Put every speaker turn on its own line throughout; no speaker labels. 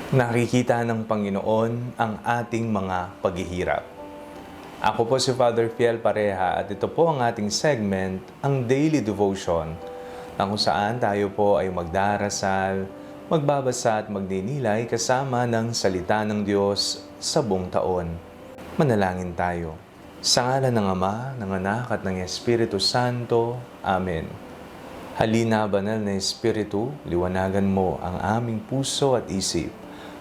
Nakikita ng Panginoon ang ating mga paghihirap. Ako po si Father Fiel Pareha at ito po ang ating segment, ang Daily Devotion, na kung saan tayo po ay magdarasal, magbabasa at magdinilay kasama ng salita ng Diyos sa buong taon. Manalangin tayo. Sa ngalan ng Ama, ng Anak at ng Espiritu Santo. Amen. Halina, banal na Espiritu, liwanagan mo ang aming puso at isip,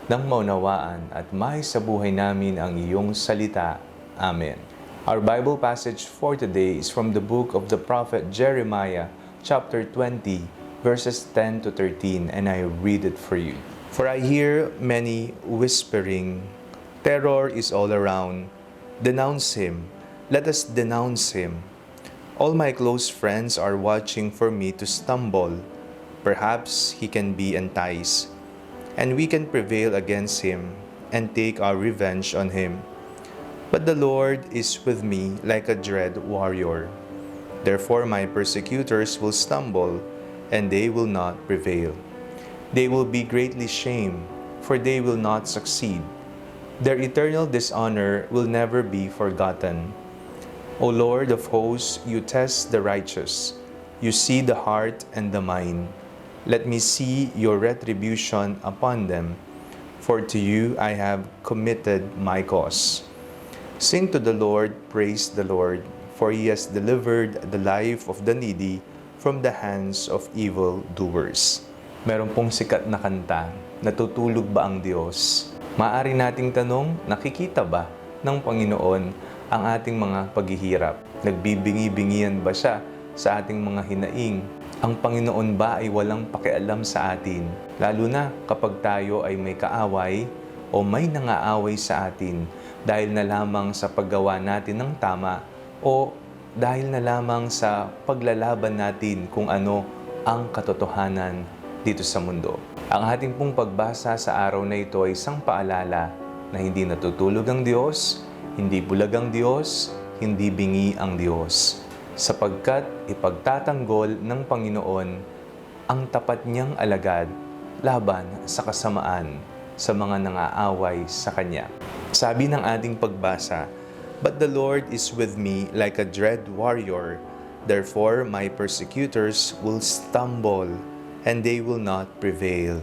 nang maunawaan at sa buhay namin ang iyong salita. Amen. Our Bible passage for today is from the book of the prophet Jeremiah, chapter 20, verses 10 to 13, and I read it for you. For I hear many whispering, terror is all around. Denounce him. Let us denounce him. All my close friends are watching for me to stumble. Perhaps he can be enticed, and we can prevail against him and take our revenge on him. But the Lord is with me like a dread warrior. Therefore my persecutors will stumble, and they will not prevail. They will be greatly shamed, for they will not succeed. Their eternal dishonor will never be forgotten. O Lord of hosts, you test the righteous. You see the heart and the mind. Let me see your retribution upon them, for to you I have committed my cause. Sing to the Lord, praise the Lord, for he has delivered the life of the needy from the hands of evil doers. Meron pong sikat na kanta, natutulog ba ang Diyos? Maaari nating tanong, nakikita ba ng Panginoon ang ating mga paghihirap? Nagbibingi-bingian ba siya sa ating mga hinaing? Ang Panginoon ba ay walang pakialam sa atin? Lalo na kapag tayo ay may kaaway o may nangaaway sa atin dahil na lamang sa paggawa natin ng tama o dahil na lamang sa paglalaban natin kung ano ang katotohanan dito sa mundo. Ang ating pong pagbasa sa araw na ito ay isang paalala na hindi natutulog ang Diyos, hindi bulag ang Diyos, hindi bingi ang Diyos, sapagkat ipagtatanggol ng Panginoon ang tapat niyang alagad laban sa kasamaan sa mga nangaaway sa Kanya. Sabi ng ating pagbasa, "But the Lord is with me like a dread warrior. Therefore my persecutors will stumble, and they will not prevail.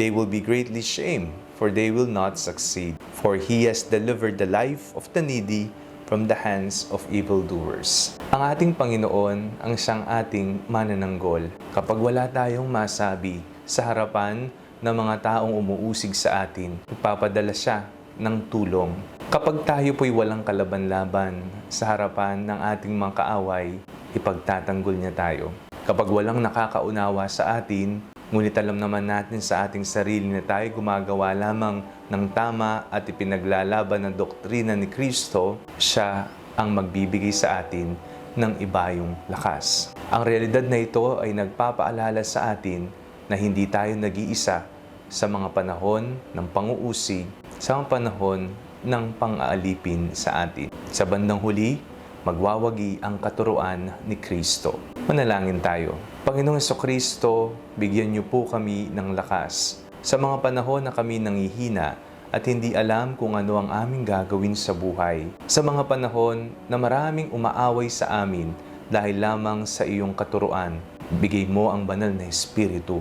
They will be greatly shamed, for they will not succeed. For he has delivered the life of the needy from the hands of evildoers." Ang ating Panginoon ang siyang ating manananggol. Kapag wala tayong masabi sa harapan ng mga taong umuusig sa atin, ipapadala siya ng tulong. Kapag tayo po'y walang kalaban-laban sa harapan ng ating mga kaaway, ipagtatanggol niya tayo. Kapag walang nakakaunawa sa atin, ngunit alam naman natin sa ating sarili na tayo gumagawa lamang ng tama at ipinaglalaban ng doktrina ni Kristo, siya ang magbibigay sa atin ng ibayong lakas. Ang realidad na ito ay nagpapaalala sa atin na hindi tayo nag-iisa sa mga panahon ng pang-uusig, sa mga panahon ng pang-aalipin sa atin. Sa bandang huli, magwawagi ang katuruan ni Kristo. Manalangin tayo. Panginoong Jesucristo, bigyan niyo po kami ng lakas sa mga panahon na kami nangihina at hindi alam kung ano ang aming gagawin sa buhay. Sa mga panahon na maraming umaaway sa amin dahil lamang sa iyong katuruan, bigay mo ang banal na Espiritu,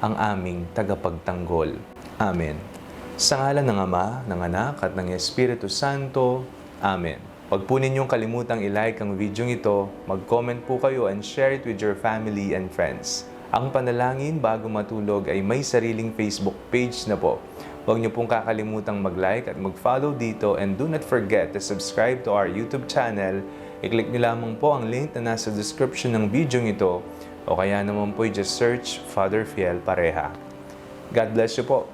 ang aming tagapagtanggol. Amen. Sa ngalan ng Ama, ng Anak at ng Espiritu Santo. Amen. Huwag po ninyong kalimutang i-like ang video ito, mag-comment po kayo and share it with your family and friends. Ang panalangin bago matulog ay may sariling Facebook page na po. Huwag niyo pong kakalimutang mag-like at mag-follow dito, and do not forget to subscribe to our YouTube channel. I-click niyo lamang po ang link na nasa description ng video ito, o kaya naman po just search Father Fiel Pareha. God bless you po.